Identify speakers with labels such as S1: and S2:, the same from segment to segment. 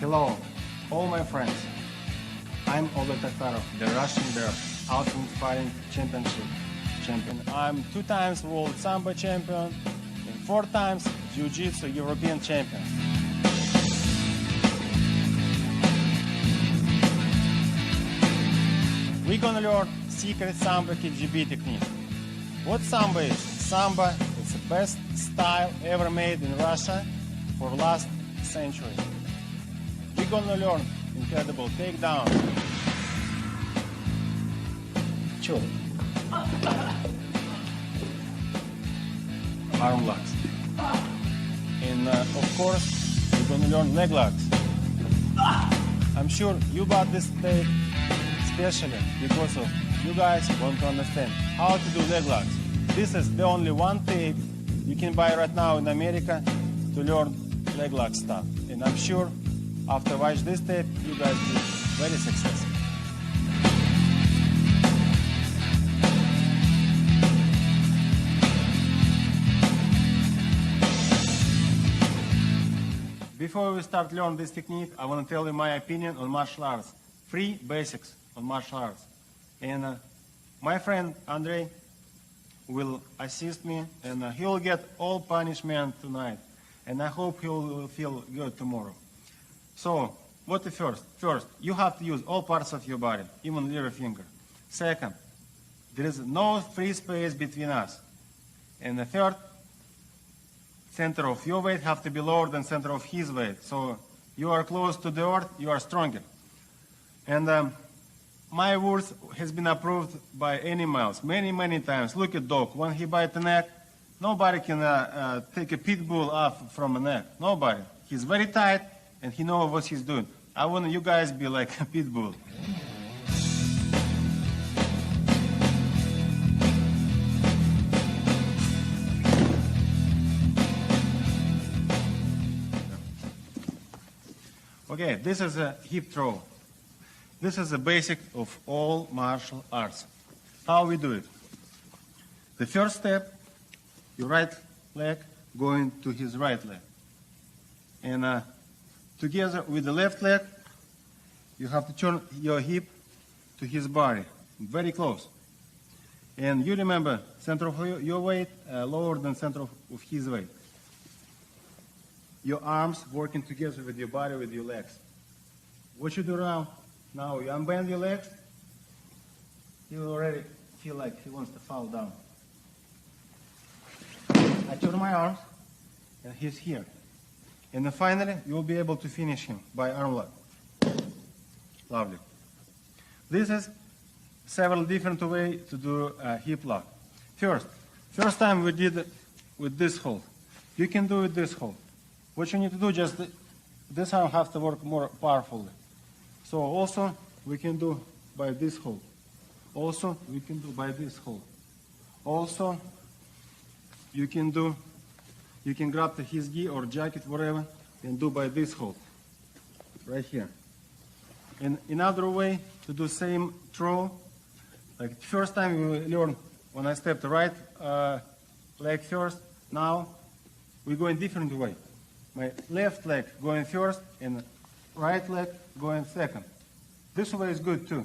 S1: Hello, all my friends. I'm Oleg Tatarov, the Russian Bear, Ultimate Fighting Championship champion. I'm 2 times World Sambo champion and 4 times Jiu-Jitsu European champion. We're gonna learn secret Sambo KGB technique. What Sambo is? Sambo is the best style ever made in Russia for last century. We're gonna learn incredible takedown. Чё? Arm locks. And of course, we're gonna learn leg locks. I'm sure you got this tape especially because of you guys want to understand how to do leg locks. This is the only one tape you can buy right now in America to learn leg lock stuff. And I'm sure after watch this tape, you guys will be very successful. Before we start learning this technique, I want to tell you my opinion on martial arts. 3 basics on martial arts. And my friend Andrei will assist me, and he will get all punishment tonight. And I hope he will feel good tomorrow. So, what the first? First, you have to use all parts of your body, even little finger. Second, there is no free space between us. And the third, center of your weight have to be lower than center of his weight. So you are close to the earth, you are stronger. And my words has been approved by animals many times. Look at dog. When he bites the neck, nobody can take a pit bull off from a neck. Nobody. He's very tight, and he knows what he's doing. I want you guys be like a pit bull. Okay, this is a hip throw. This is the basic of all martial arts. How we do it? The first step, your right leg going to his right leg. And together with the left leg, you have to turn your hip to his body, very close. And you remember, center of your weight lower than center of his weight. Your arms working together with your body, with your legs. What you do now? Now you unbend your legs. You already feel like he wants to fall down. I turn my arms, and he's here. And then finally, you'll be able to finish him by arm lock. Lovely. This is several different ways to do a hip lock. First time we did it with this hold. You can do it this hold. What you need to do, just this arm have to work more powerfully. So also, we can do by this hold. Also, we can do by this hold. Also, you can grab his gi or jacket, whatever, and do by this hold, right here. And another way to do same throw, like first time you learn when I step the right leg first, now we go in different way. My left leg going first and right leg going second. This way is good too.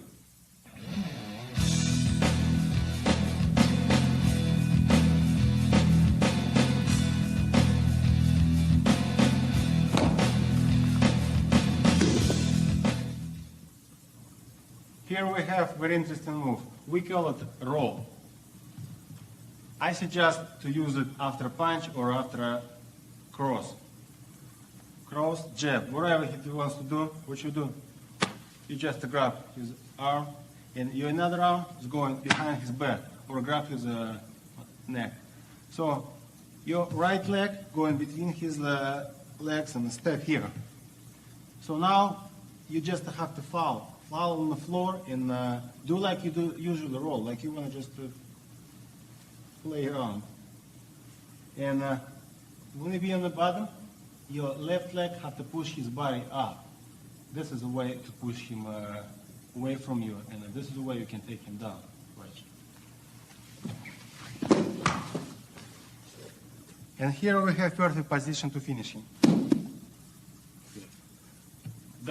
S1: Here we have very interesting move. We call it roll. I suggest to use it after punch or after a cross. Cross, jab, whatever he wants to do, what you do, you just grab his arm, and your another arm is going behind his back, or grab his neck. So your right leg going between his legs and step here. So now you just have to fall on the floor and do like you do usually roll, like you want to just play around. And when you be on the bottom, your left leg have to push his body up. This is a way to push him away from you, and this is the way you can take him down. Right. And here we have perfect position to finish him.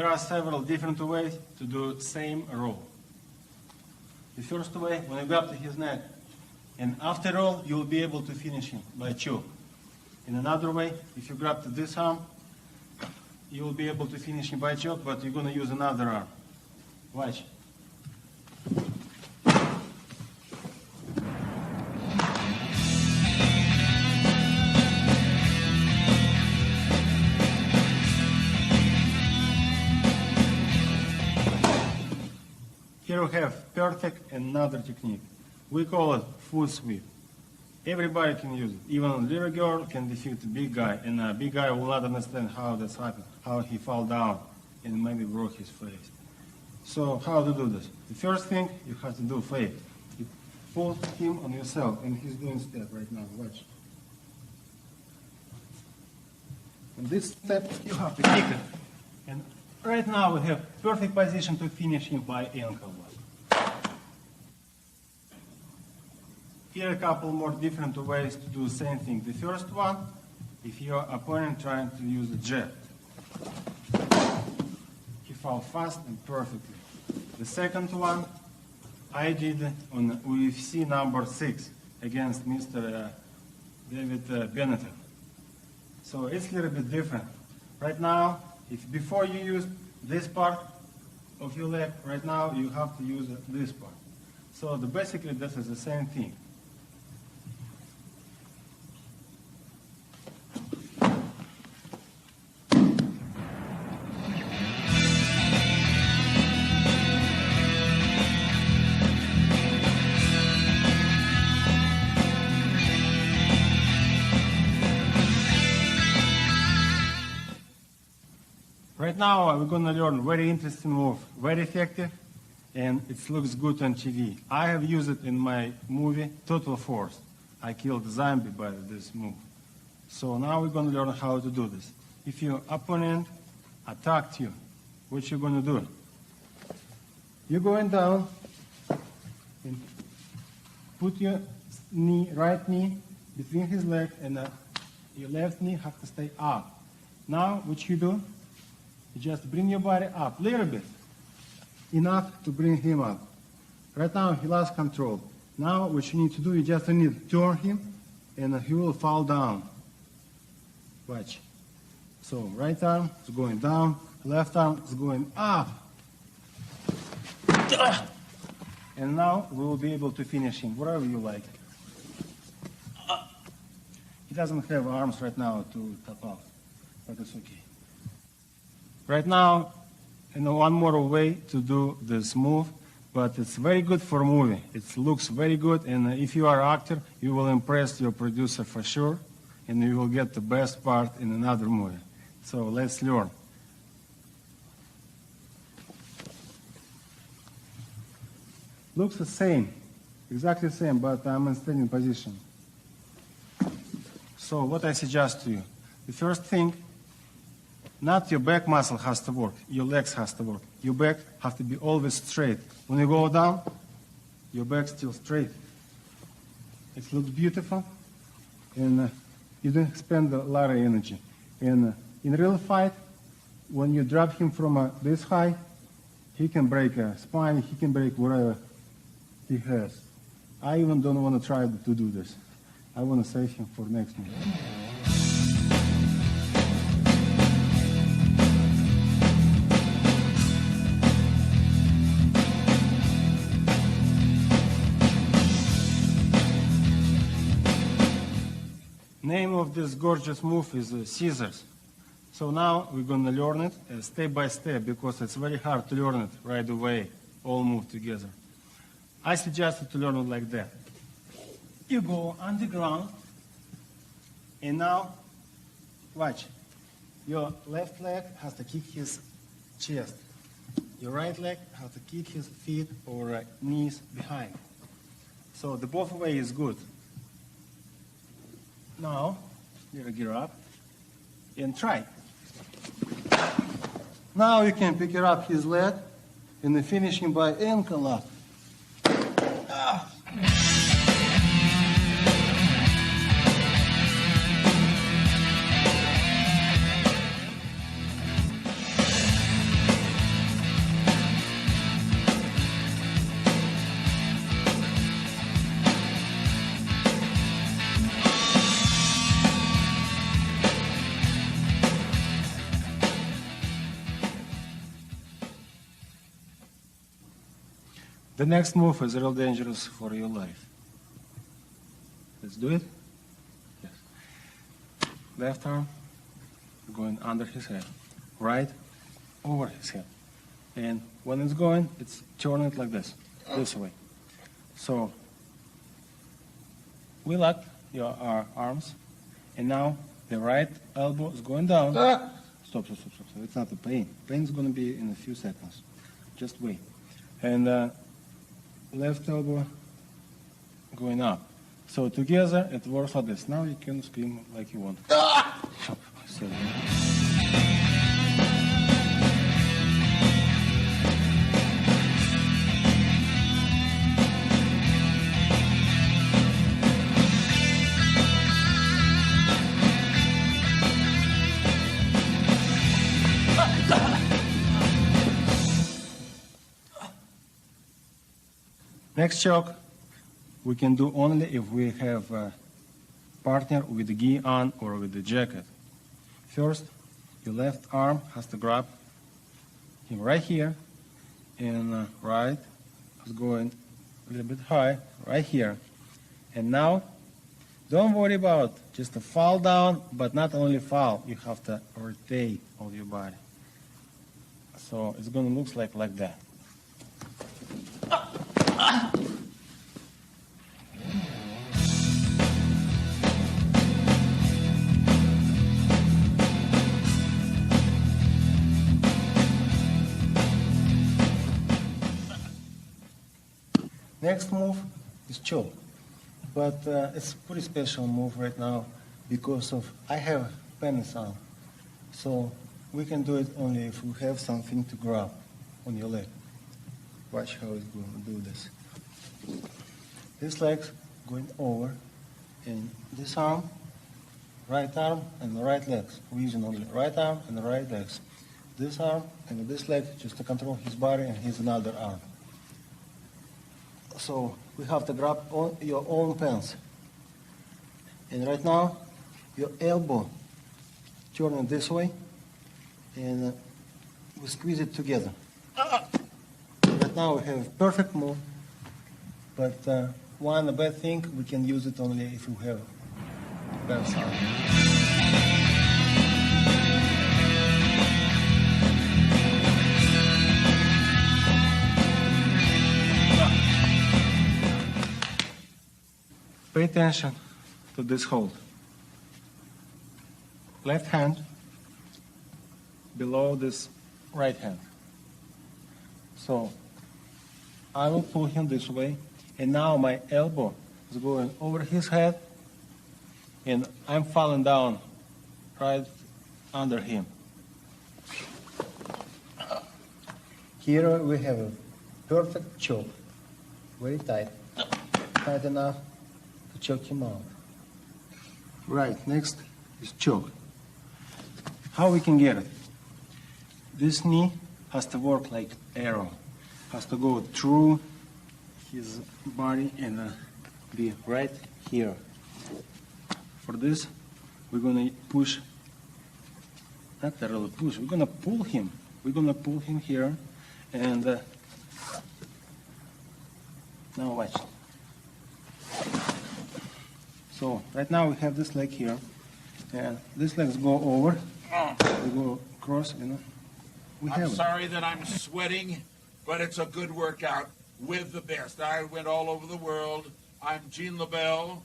S1: there are several different ways to do same roll. The first way, when you grab to his neck, and after roll, you'll be able to finish him by choke. In another way, if you grab to this arm, you will be able to finish him by choke, but you're going to use another arm. Watch. Here we have perfect another technique. We call it foot sweep. Everybody can use it. Even a little girl can defeat a big guy, and a big guy will not understand how that's happened, how he fell down and maybe broke his face. So how to do this? The first thing you have to do fake. You pull him on yourself, and he's doing step right now. Watch. And this step you have to kick it. And right now we have perfect position to finish him by ankle lock. Here are a couple more different ways to do the same thing. The first one, if your opponent trying to use a jab, he fell fast and perfectly. The second one, I did on UFC number 6 against Mr. David Benetton. So it's a little bit different. Right now, if before you use this part of your leg, right now you have to use this part. So basically this is the same thing. Right now, we're going to learn very interesting move, very effective, and it looks good on TV. I have used it in my movie, Total Force. I killed a zombie by this move. So now we're going to learn how to do this. If your opponent attacked you, what you're going to do? You're going down and put your knee, right knee between his legs, and your left knee has to stay up. Now, what you do? You just bring your body up a little bit, enough to bring him up. Right now, he lost control. Now, what you need to do, you just need to turn him, and he will fall down. Watch. So, right arm is going down, left arm is going up. And now, we will be able to finish him, wherever you like. He doesn't have arms right now to top out, but it's okay. Right now, one more way to do this move, but it's very good for movie. It looks very good, and if you are an actor, you will impress your producer for sure, and you will get the best part in another movie. So let's learn. Looks the same, exactly the same, but I'm in standing position. So what I suggest to you, the first thing, not your back muscle has to work, your legs has to work. Your back has to be always straight. When you go down, your back's still straight. It looks beautiful, and you don't spend a lot of energy. And in real fight, when you drop him from this high, he can break a spine, he can break whatever he has. I even don't want to try to do this. I want to save him for next one. Name of this gorgeous move is scissors. So now we're going to learn it step by step, because it's very hard to learn it right away, all move together. I suggest to learn it like that. You go on the ground, and now, watch. Your left leg has to kick his chest. Your right leg has to kick his feet or knees behind. So the both way is good. Now, you get up and try. Now you can pick up his leg and finish him by ankle lock. The next move is real dangerous for your life. Let's do it. Yes. Left arm going under his head. Right over his head. And when it's going, it's turning it like this way. So we lock our arms, and now the right elbow is going down. Stop. It's not the pain. Pain is going to be in a few seconds. Just wait. And left elbow going up. So together it works like this. Now you can scream like you want. Next choke we can do only if we have a partner with the gi on or with the jacket. First, your left arm has to grab him right here, and right is going a little bit high right here. And now, don't worry about just to fall down, but not only fall, you have to rotate all your body. So it's going to look like that. Next move is choke, but it's a pretty special move right now because of I have pants on, so we can do it only if we have something to grab on your leg. Watch how it's going to do this. This leg's going over, and this arm, right arm, and the right legs. We're using only right arm and the right legs. This arm and this leg just to control his body and his another arm. So we have to grab your own pants. And right now, your elbow turning this way, and we squeeze it together. Right now we have a perfect move, but one bad thing, we can use it only if we have pants on. Pay attention to this hold. Left hand below this right hand. So I will pull him this way, and now my elbow is going over his head, and I'm falling down right under him. Here we have a perfect choke, very tight, tight enough to choke him out. Right, next is choke. How we can get it? This knee has to work like arrow, has to go through his body and be right here. For this, we're gonna push, not really push, we're gonna pull him. We're gonna pull him here, and now watch. So right now we have this leg here, and these legs go over, we go across, you know.
S2: I'm sorry that I'm sweating, but it's a good workout with the best. I went all over the world. I'm Gene LaBelle,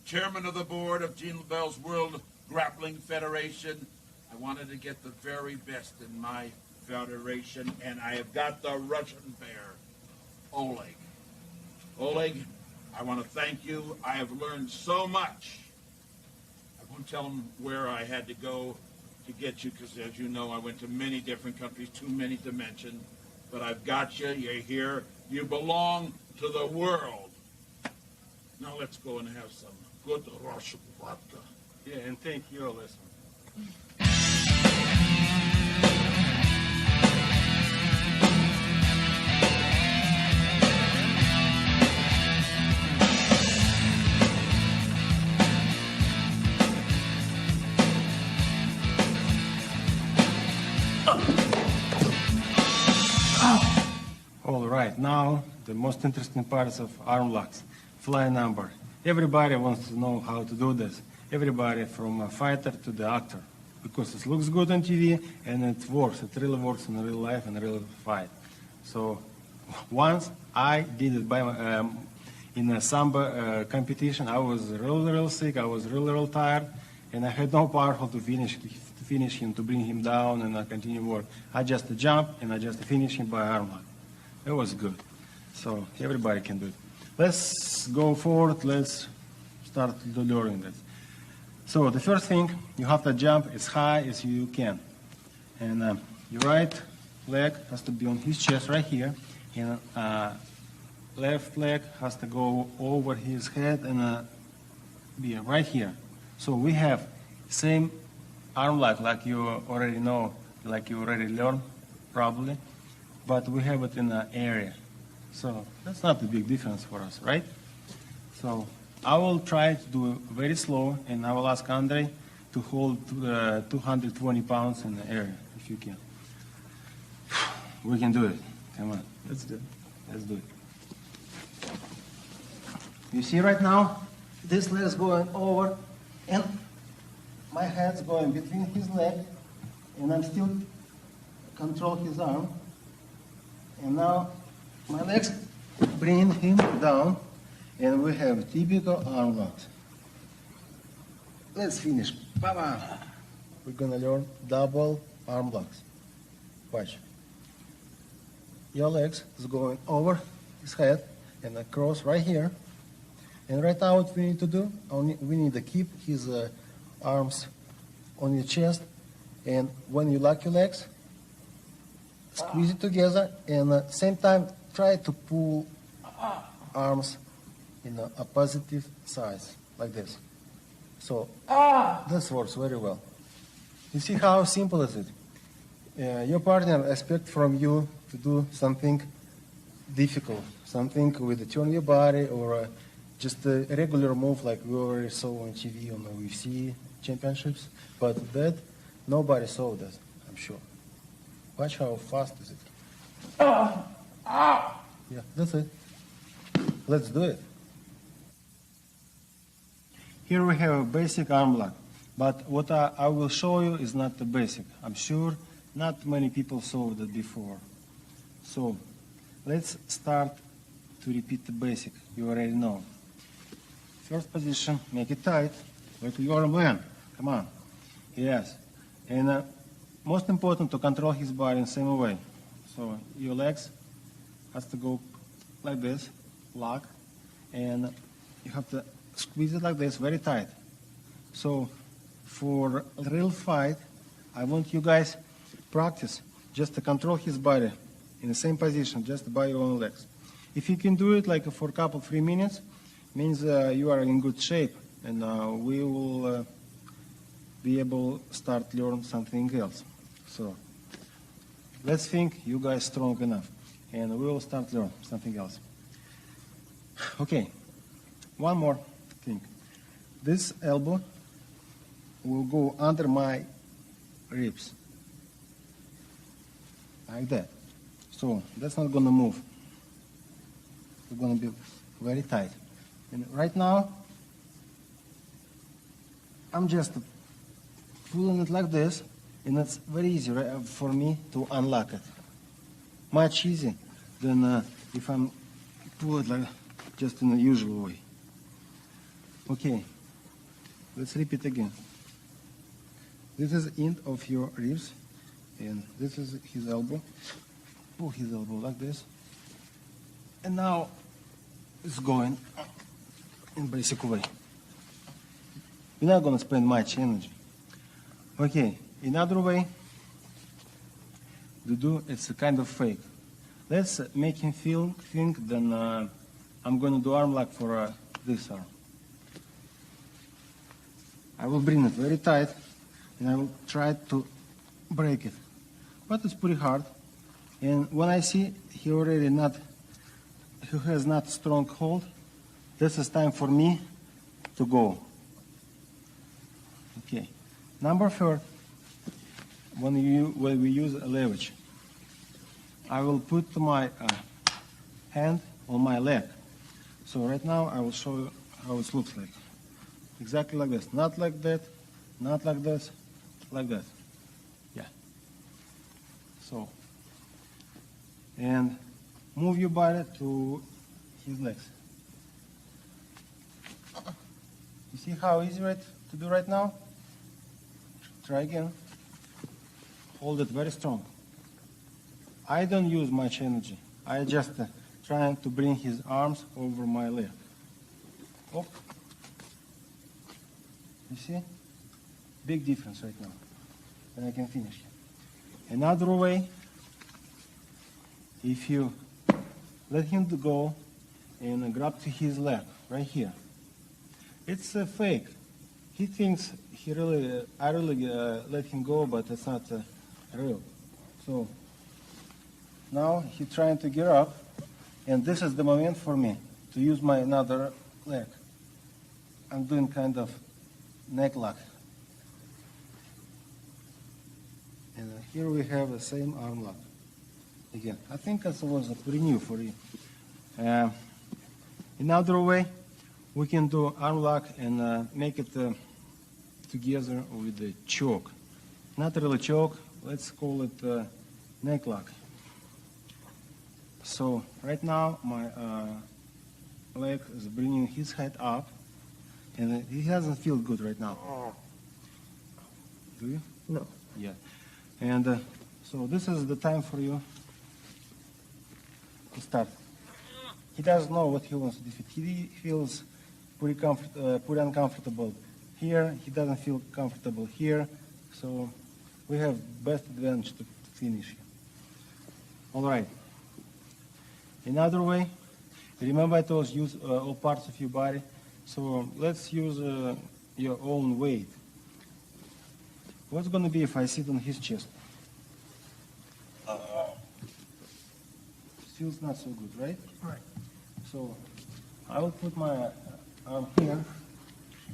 S2: chairman of the board of Gene LaBelle's World Grappling Federation. I wanted to get the very best in my federation, and I have got the Russian bear, Oleg. Oleg, I want to thank you. I have learned so much. I won't tell them where I had to go to get you, because as you know, I went to many different countries, too many to mention. But I've got you. You're here. You belong to the world. Now let's go and have some good Russian vodka.
S1: Yeah, and take your lesson. All right, now the most interesting parts of arm locks, fly number. Everybody wants to know how to do this. Everybody from a fighter to the actor, because it looks good on TV and it works. It really works in real life and real fight. So once I did it by in a Sambo competition. I was real sick. I was real tired, and I had no power to finish him, to bring him down and continue work. I just jump and I just finish him by arm lock. It was good. So everybody can do it. Let's go forward. Let's start learning this. So the first thing, you have to jump as high as you can. And your right leg has to be on his chest right here. And left leg has to go over his head and be right here. So we have same arm lock like you already know, like you already learned probably, but we have it in an area. So that's not a big difference for us, right? So I will try to do it very slow, and I will ask Andre to hold 220 pounds in the area, if you can. We can do it. Come on, let's do it. Let's do it. You see right now, this leg is going over, and my head's going between his leg, and I'm still control his arm. And now my legs bring him down, and we have typical arm locks. Let's finish. Bam! We're gonna learn double arm locks. Watch. Your legs is going over his head and across right here. And right now what we need to do, we need to keep his arms on your chest. And when you lock your legs, squeeze it together, and at the same time try to pull arms in a positive size, like this. So this works very well. You see how simple is it? Your partner expects from you to do something difficult, something with a turn your body, or just a regular move like we already saw on TV on the UFC championships. But that, nobody saw that, I'm sure. Watch how fast is it. Yeah, that's it. Let's do it. Here we have a basic arm lock, but what I will show you is not the basic. I'm sure not many people saw that before. So let's start to repeat the basic you already know. First position, make it tight, like you're a man. Come on. Yes. And most important, to control his body in the same way. So your legs has to go like this, lock, and you have to squeeze it like this, very tight. So for a real fight, I want you guys practice just to control his body in the same position, just by your own legs. If you can do it like for a couple, 3 minutes, means you are in good shape, and we will be able to start learn something else. So let's think you guys strong enough, and we will start learn something else. Okay, one more thing. This elbow will go under my ribs, like that. So that's not gonna move. It's gonna be very tight. And right now, I'm just pulling it like this, and it's very easy for me to unlock it. Much easier than if I'm pull it like just in the usual way. Okay, let's repeat again. This is the end of your ribs, and this is his elbow. Pull his elbow like this, and now it's going in basic way. You're not going to spend much energy. Okay, another way to do it's a kind of fake. Let's make him think then I'm going to do arm lock for this arm. I will bring it very tight, and I will try to break it. But it's pretty hard. And when I see he has not strong hold, this is time for me to go. Okay. Number 4, when we use a leverage, I will put my hand on my leg. So right now I will show you how it looks like. Exactly like this. Not like that, not like this, like that. Yeah. So, and move your body to his legs. You see how easy it to do right now? Try again. Hold it very strong. I don't use much energy. I just trying to bring his arms over my leg. Oh. You see? Big difference right now. And I can finish. Another way, if you let him go and grab to his leg right here. It's a fake. He thinks I really let him go, but it's not real. So now he's trying to get up, and this is the moment for me to use my another leg. I'm doing kind of neck lock. And here we have the same arm lock. Again, I think that was pretty new for you. Another way, we can do arm lock and make it together with the choke. Not really choke, let's call it neck lock. So right now my leg is bringing his head up, and he doesn't feel good right now. Do you?
S3: No.
S1: Yeah. And so this is the time for you to start. He doesn't know what he wants to defeat. He feels pretty uncomfortable here. He doesn't feel comfortable here. So we have best advantage to finish him. All right. Another way, remember I told you use all parts of your body. So let's use your own weight. What's going to be if I sit on his chest? Feels not so good, right?
S3: Right.
S1: So I will put my arm here,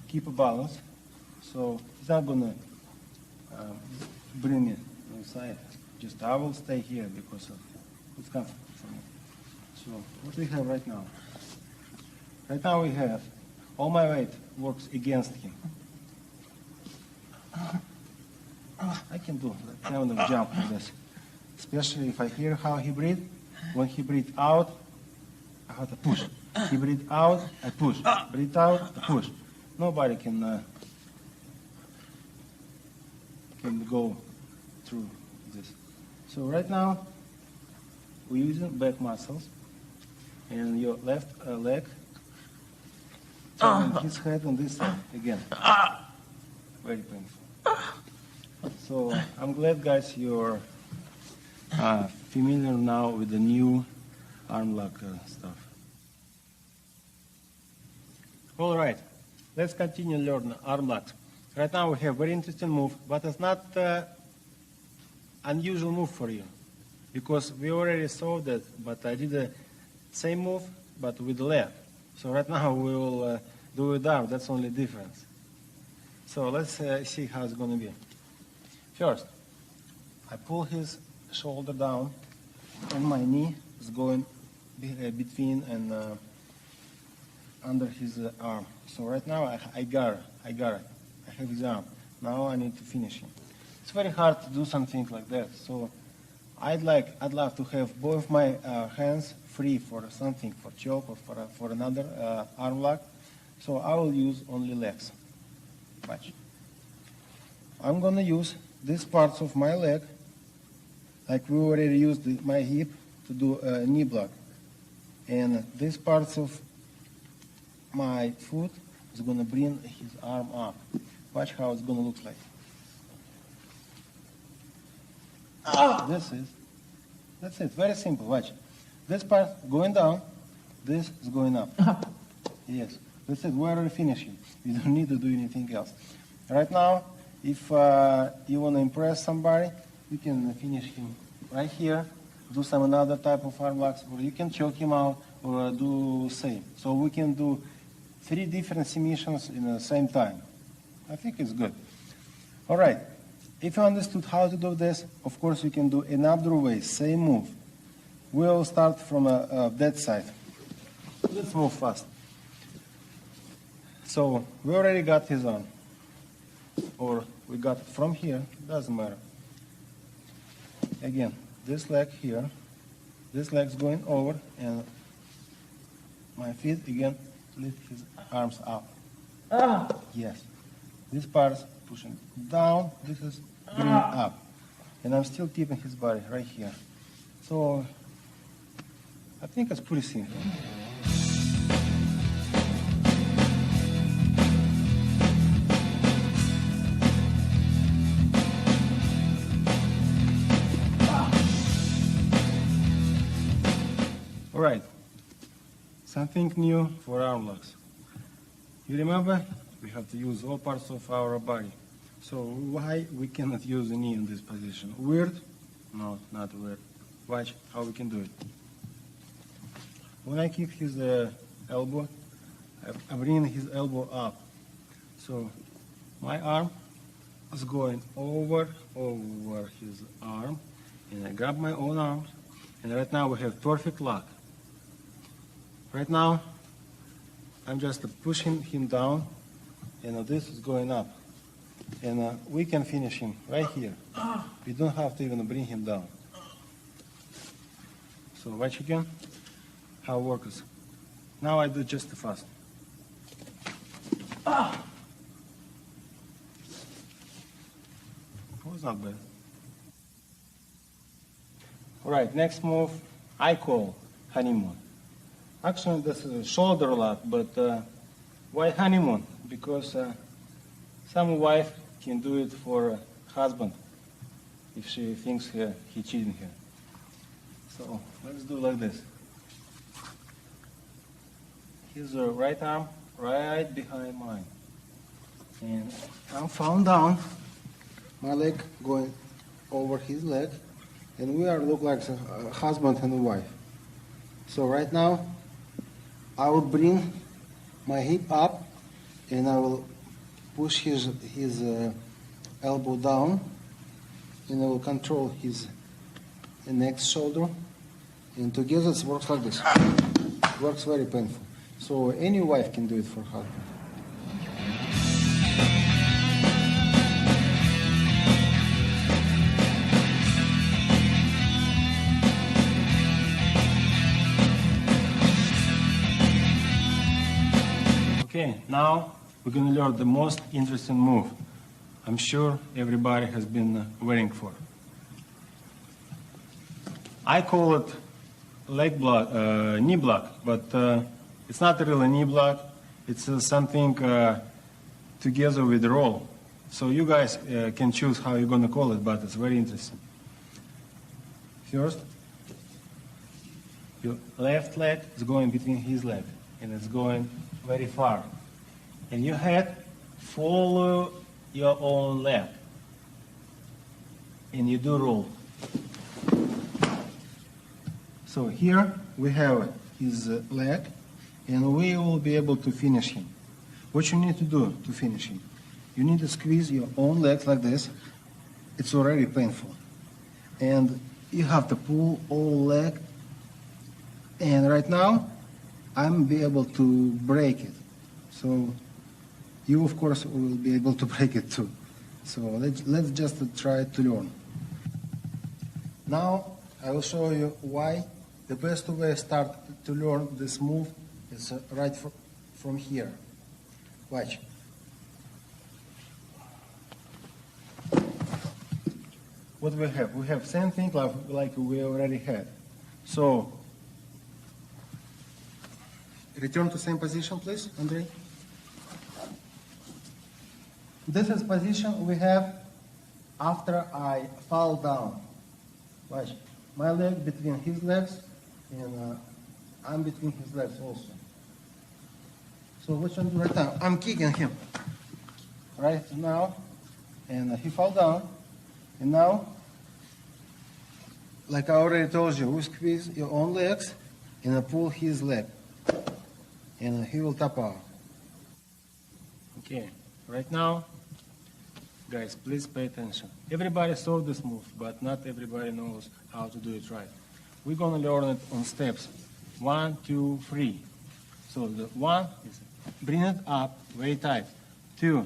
S1: keep a balance. So he's not going to bring me inside. Just I will stay here because it's comfortable for me. So what we have right now? Right now we have all my weight works against him. I can do that kind of jump like this, especially if I hear how he breathes. When he breathes out, I have to push. He breathes out, I push. Breathe out, I push. Nobody can go through this. So right now, we're using back muscles, and your left leg, turning his head on this side again. Very painful. So I'm glad, guys, you're familiar now with the new arm lock stuff. All right, let's continue learning arm locks. Right now we have very interesting move, but it's not unusual move for you, because we already saw that, but I did the same move, but with the left. So right now we will do it arm, that's only difference. So let's see how it's going to be. First, I pull his shoulder down, and my knee is going between and under his arm. So right now I got it. I have his arm. Now I need to finish him. It's very hard to do something like that. So I'd love to have both my hands free for something, for choke or for another arm lock. So I will use only legs. Watch. I'm gonna use these parts of my leg, like we already used my hip to do a knee block. And these parts of my foot is going to bring his arm up. Watch how it's going to look like. That's it, very simple, watch. This part going down, this is going up. Yes, that's it, we're already finishing. You don't need to do anything else. Right now, if you want to impress somebody, you can finish him right here, do some another type of arm locks, or you can choke him out or do same. So we can do 3 different submissions in the same time. I think it's good. All right. If you understood how to do this, of course you can do another way, same move. We'll start from that side. let's move fast. So we already got his arm, or we got it from here, doesn't matter. Again, this leg here, this leg's going over, and my feet again lift his arms up. Yes. This part is pushing down, this is bringing up. And I'm still keeping his body right here. So I think it's pretty simple. All right, something new for arm locks. You remember, we have to use all parts of our body. So why we cannot use the knee in this position? Weird? No, not weird. Watch how we can do it. When I kick his elbow, I bring his elbow up. So my arm is going over his arm, and I grab my own arms, and right now we have perfect lock. Right now, I'm just pushing him down, and this is going up. And we can finish him right here. We don't have to even bring him down. So watch again how it works. Now I do just fast. It was not bad. All right, next move I call honeymoon. Actually, this is a shoulder lock, but why honeymoon? Because some wife can do it for husband if she thinks he cheating her. So let's do like this. His right arm right behind mine, and I'm found down. My leg going over his leg, and we are look like a husband and a wife. So right now, I will bring my hip up, and I will push his elbow down, and I will control his next shoulder, and together it works like this. It works very painful. So any wife can do it for her. Okay, now we're going to learn the most interesting move. I'm sure everybody has been waiting for. I call it leg block, knee block, but it's not really a knee block. It's something together with the roll. So you guys can choose how you're going to call it, but it's very interesting. First, your left leg is going between his leg, and it's going very far. And your head follow your own leg, and you do roll. So here we have his leg, and we will be able to finish him. What you need to do to finish him? You need to squeeze your own legs like this. It's already painful. And you have to pull all leg. And right now, I'm be able to break it. So you, of course, will be able to break it too. So let's just try to learn. Now, I will show you why the best way to start to learn this move is right from here. Watch. What we have? We have same thing like we already had. So, return to same position, please, Andrei. This is position we have after I fall down. Watch. My leg between his legs, and I'm between his legs also. So what I'm doing right now, I'm kicking him right now, and he fall down, and now, like I already told you, we squeeze your own legs and pull his leg, and he will tap out. Okay, right now, guys, please pay attention. Everybody saw this move, but not everybody knows how to do it right. We're gonna learn it on steps. 1, 2, 3. So the 1 is bring it up very tight. 2,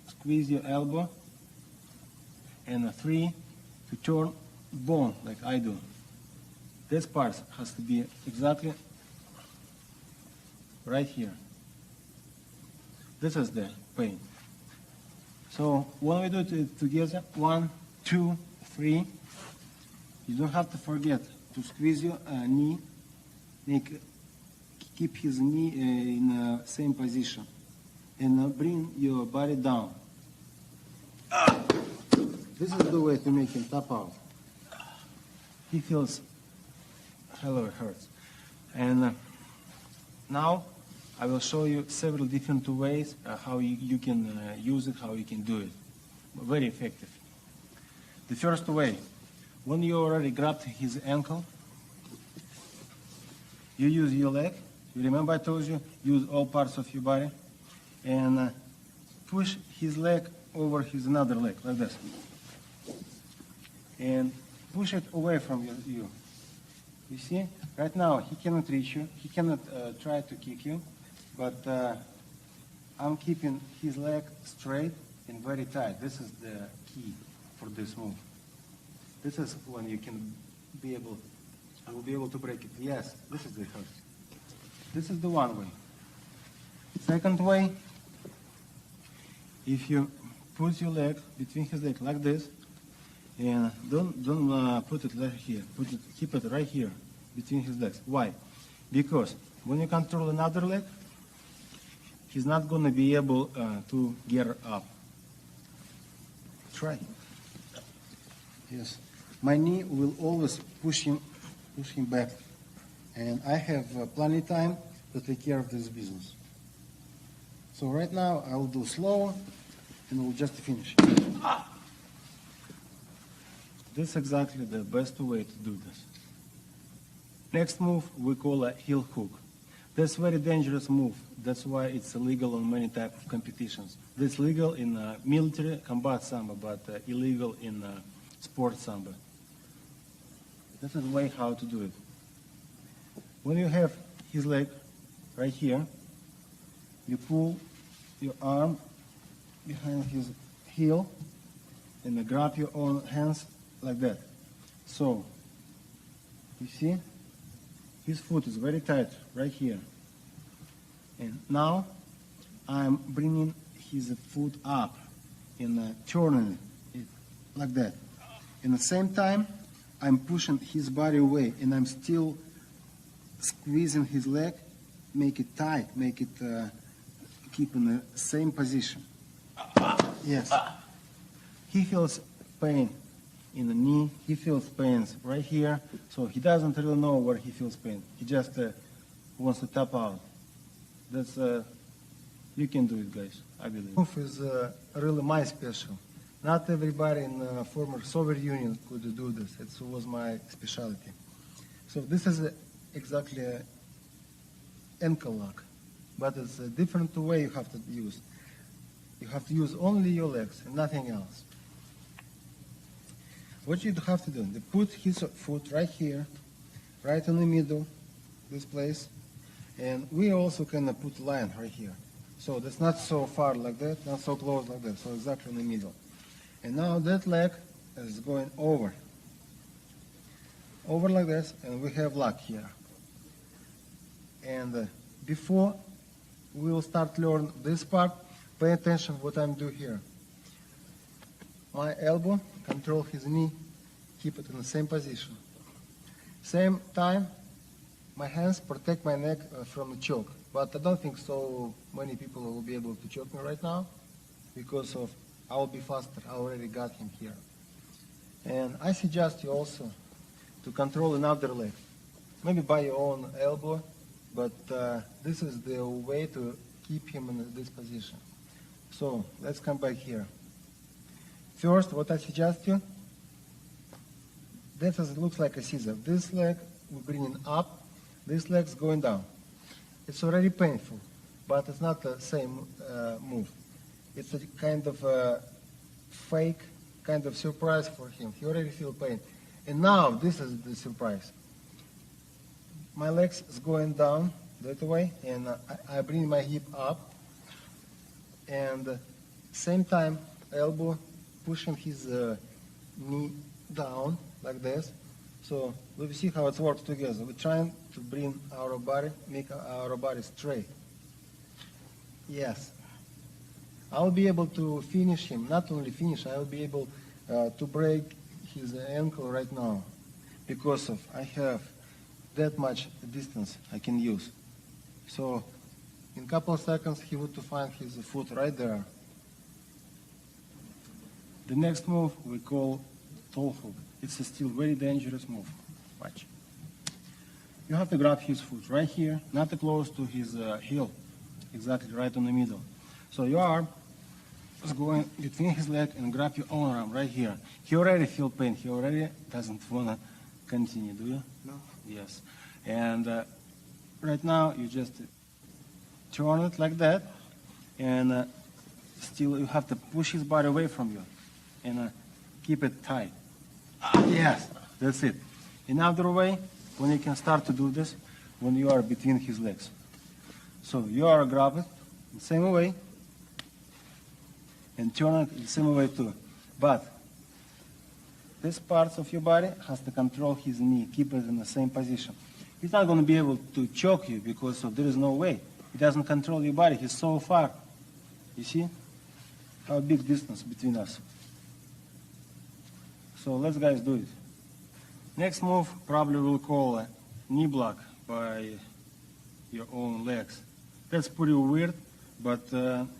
S1: squeeze your elbow. And 3, to turn bone like I do. This part has to be exactly right here. This is the pain. So when we do it together, 1, 2, 3, you don't have to forget to squeeze your knee, keep his knee in the same position, and bring your body down. This is the way to make him tap out. He feels hell it hurts. And now I will show you several different ways how you can use it, how you can do it. Very effective. The first way, when you already grabbed his ankle, you use your leg. You remember I told you, use all parts of your body. And push his leg over his another leg, like this. And push it away from you. You see? Right now, he cannot reach you. He cannot try to kick you. But I'm keeping his leg straight and very tight. This is the key for this move. This is when you can be able, I will be able to break it. Yes, this is the hurt. This is the one way. Second way, if you put your leg between his legs like this, and don't put it right here. Keep it right here between his legs. Why? Because when you control another leg, he's not going to be able to get up. Try. Yes. My knee will always push him back. And I have plenty of time to take care of this business. So right now I will do slow and we'll just finish. This is exactly the best way to do this. Next move we call a heel hook. That's a very dangerous move. That's why it's illegal on many types of competitions. This is legal in military combat Sambo, but illegal in sport Sambo. This is the way how to do it. When you have his leg right here, you pull your arm behind his heel and grab your own hands like that. So, you see, his foot is very tight right here. And now I'm bringing his foot up and turning it like that. In the same time, I'm pushing his body away and I'm still squeezing his leg, make it tight, make it keep in the same position. Yes. He feels pain in the knee, he feels pains right here, so he doesn't really know where he feels pain. He just wants to tap out. That's, you can do it, guys, I believe. Move is really my special. Not everybody in the former Soviet Union could do this. It was my specialty. So this is exactly an ankle lock, but it's a different way you have to use. You have to use only your legs and nothing else. What you have to do, you put his foot right here, right in the middle, this place, and we also can put a line right here. So that's not so far like that, not so close like that, so exactly in the middle. And now that leg is going over like this, and we have lock here. And before we will start learn this part, pay attention what I'm doing here. My elbow control his knee, keep it in the same position. Same time, my hands protect my neck from the choke. But I don't think so many people will be able to choke me right now because of I will be faster. I already got him here. And I suggest you also to control another leg, maybe by your own elbow, but this is the way to keep him in this position. So let's come back here. First, what I suggest you, this looks like a scissor. This leg we're bringing up, this leg's going down. It's already painful, but it's not the same move. It's a kind of a fake, kind of surprise for him. He already feels pain. And now this is the surprise. My legs is going down that way, and I bring my hip up, and same time elbow pushing his knee down like this. So we see how it works together. We're trying to bring our body, make our body straight. Yes. I'll be able to finish him. Not only finish, I'll be able to break his ankle right now because of I have that much distance I can use. So in a couple of seconds he would to find his foot right there. The next move we call toe hook. It's a still very dangerous move. Watch. You have to grab his foot right here, not too close to his heel, exactly right in the middle. So your arm is going between his leg and grab your own arm right here. He already feel pain. He already doesn't want to continue, do you? No. Yes. And right now you just turn it like that, and still you have to push his body away from you and keep it tight. Yes, that's it. Another way, when you can start to do this, when you are between his legs. So you are grab it the same way and turn it the same way too. But this part of your body has to control his knee, keep it in the same position. He's not going to be able to choke you because there is no way. He doesn't control your body. He's so far. You see how big distance between us. So let's guys do it. Next move probably we'll call a knee block by your own legs. That's pretty weird, but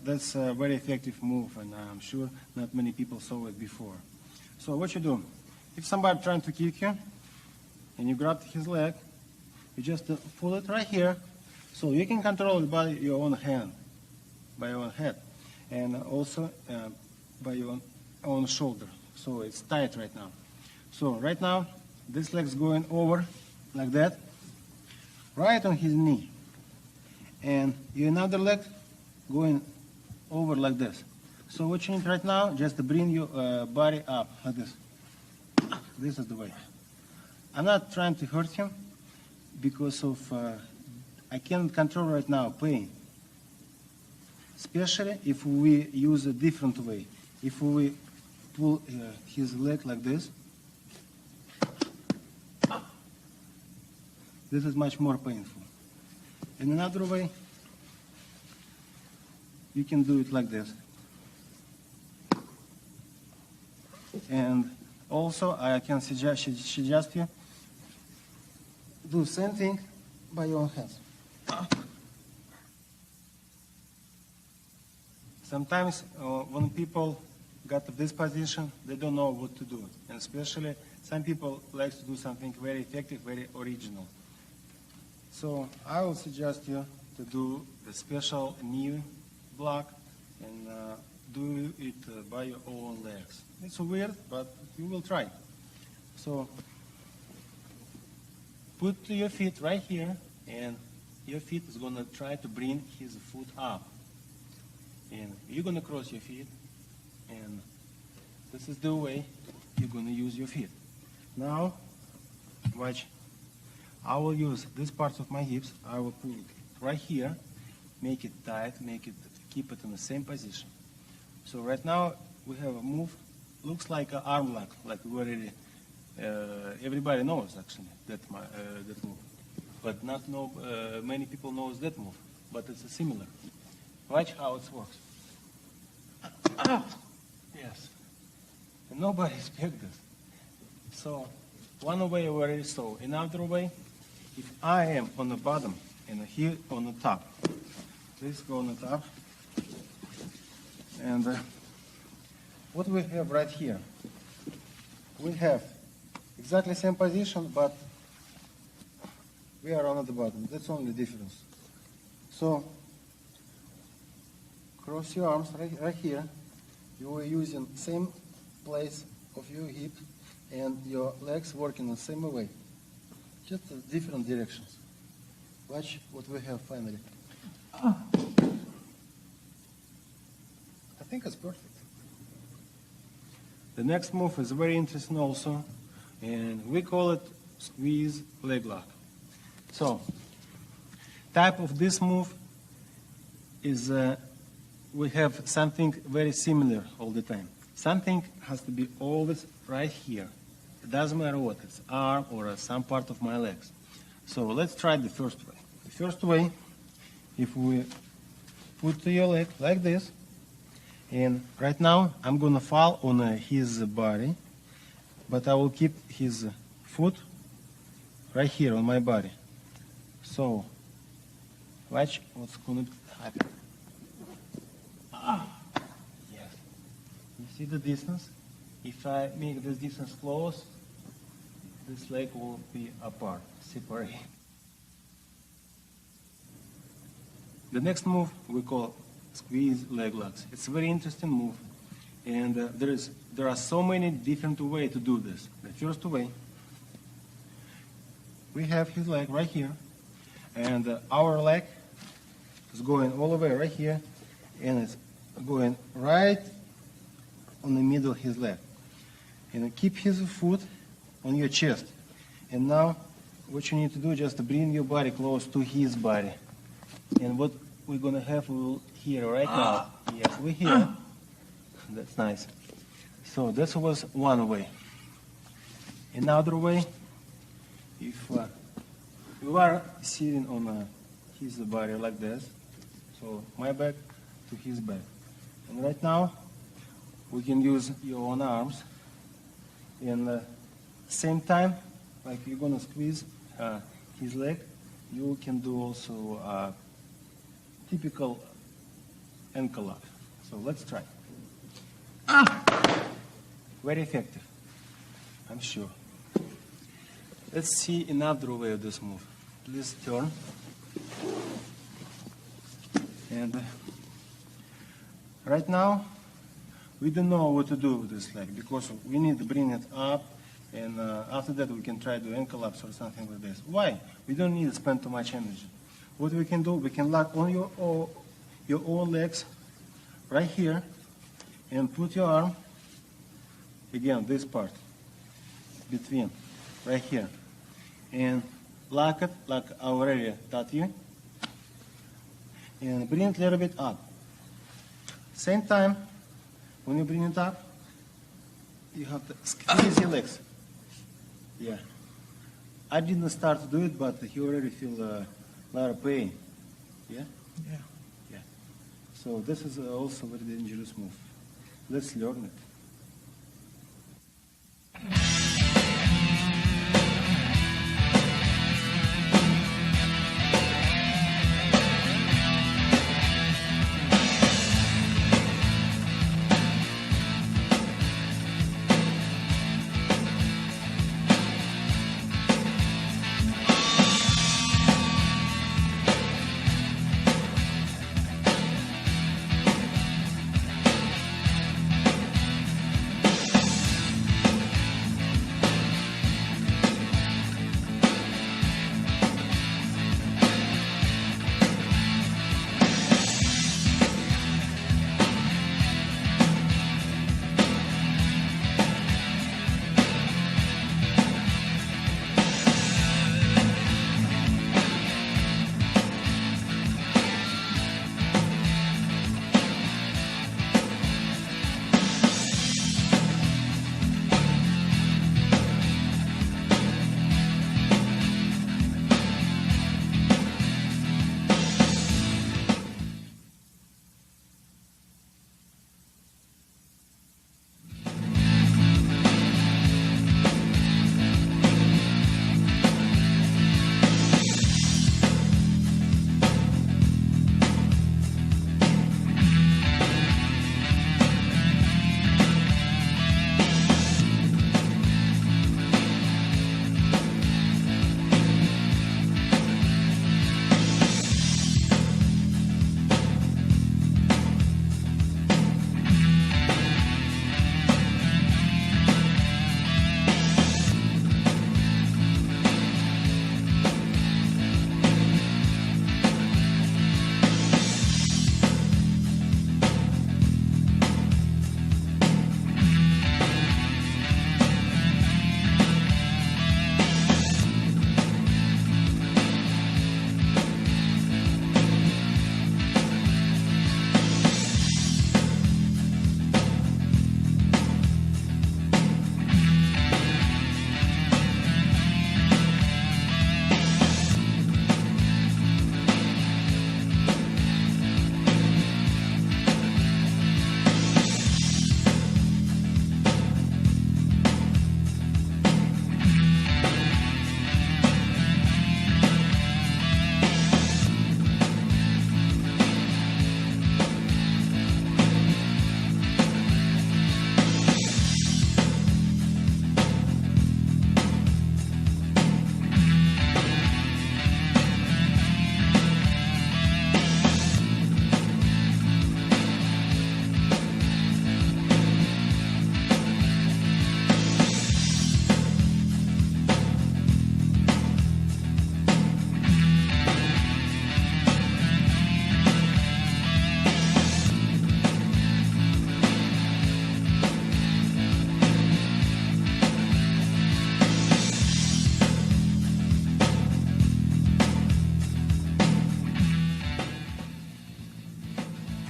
S1: that's a very effective move, and I'm sure not many people saw it before. So what you do, if somebody trying to kick you, and you grab his leg, you just pull it right here, so you can control it by your own hand, by your own head, and also by your own shoulder. So it's tight right now. So right now, this leg's going over like that, right on his knee. And your another leg going over like this. So what you need right now, just to bring your body up like this. This is the way. I'm not trying to hurt him because of I can't control right now pain. Especially if we use a different way. If we pull his leg like this, this is much more painful. In another way, you can do it like this. And also, I can suggest you do the same thing by your own hands. Sometimes when people got to this position, they don't know what to do. And especially, some people like to do something very effective, very original. So I will suggest you to do the special knee block and do it by your own legs. It's weird, but you will try. So put your feet right here, and your feet is going to try to bring his foot up. And you're going to cross your feet, and this is the way you're going to use your feet. Now, watch. I will use this part of my hips. I will pull it right here, make it tight, keep it in the same position. So right now we have a move, looks like an arm lock, like we already, everybody knows actually that move. But not many people knows that move, but it's similar. Watch how it works. Yes. And nobody expects this. So one way we already saw. Another way, if I am on the bottom and here on the top, this go on the top, and what we have right here, we have exactly same position, but we are on the bottom. That's only the difference. So cross your arms right here. You are using same place of your hip, and your legs working the same way, just different directions. Watch what we have finally. I think it's perfect. The next move is very interesting also, and we call it squeeze leg lock. So type of this move is we have something very similar all the time. Something has to be always right here. It doesn't matter what, it's arm or some part of my legs. So let's try the first way. The first way, if we put your leg like this, and right now I'm going to fall on his body, but I will keep his foot right here on my body. So watch what's going to happen. Yes. You see the distance? If I make this distance close, this leg will be apart, separate. The next move we call squeeze leg locks. It's a very interesting move, and there are so many different ways to do this. The first way, we have his leg right here, and our leg is going all the way right here, and it's going right on the middle of his leg. And keep his foot on your chest. And now what you need to do is just bring your body close to his body. And what we're going to have here right now. Yes, we're here. That's nice. So this was one way. Another way, if you are sitting on his body like this, so my back to his back. And right now, we can use your own arms. And same time, like you're going to squeeze his leg, you can do also typical ankle lock. So let's try. Very effective, I'm sure. Let's see another way of this move. Please turn. And right now, we don't know what to do with this leg because we need to bring it up, and after that we can try to ankle locks or something like this. Why? We don't need to spend too much energy. What we can do, we can lock on your own legs right here and put your arm, again, this part, between, right here. And lock it like I already taught you. And bring it a little bit up. Same time, when you bring it up, you have to squeeze your legs. Yeah. I didn't start to do it, but you already feel a lot of pain. Yeah?
S3: Yeah.
S1: Yeah. So this is also a very dangerous move. Let's learn it.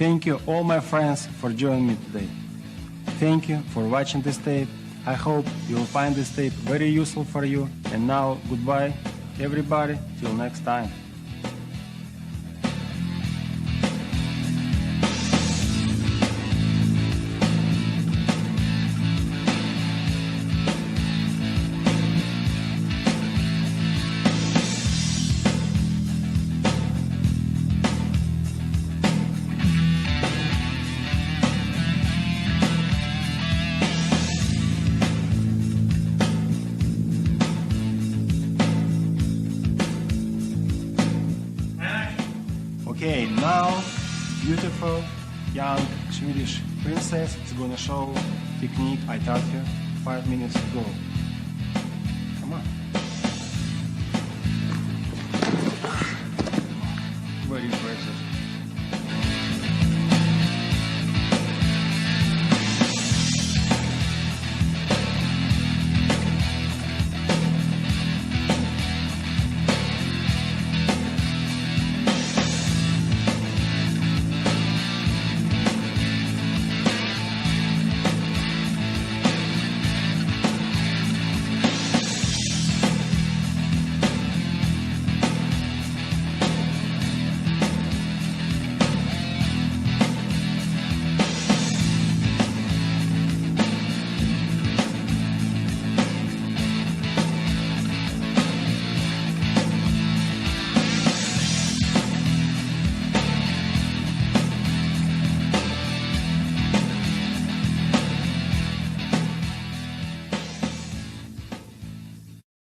S1: Thank you all my friends for joining me today. Thank you for watching this tape. I hope you will find this tape very useful for you. And now, goodbye, everybody. Till next time. Okay, now beautiful young Swedish princess is gonna show technique I taught her 5 minutes ago. Come on. Very impressive.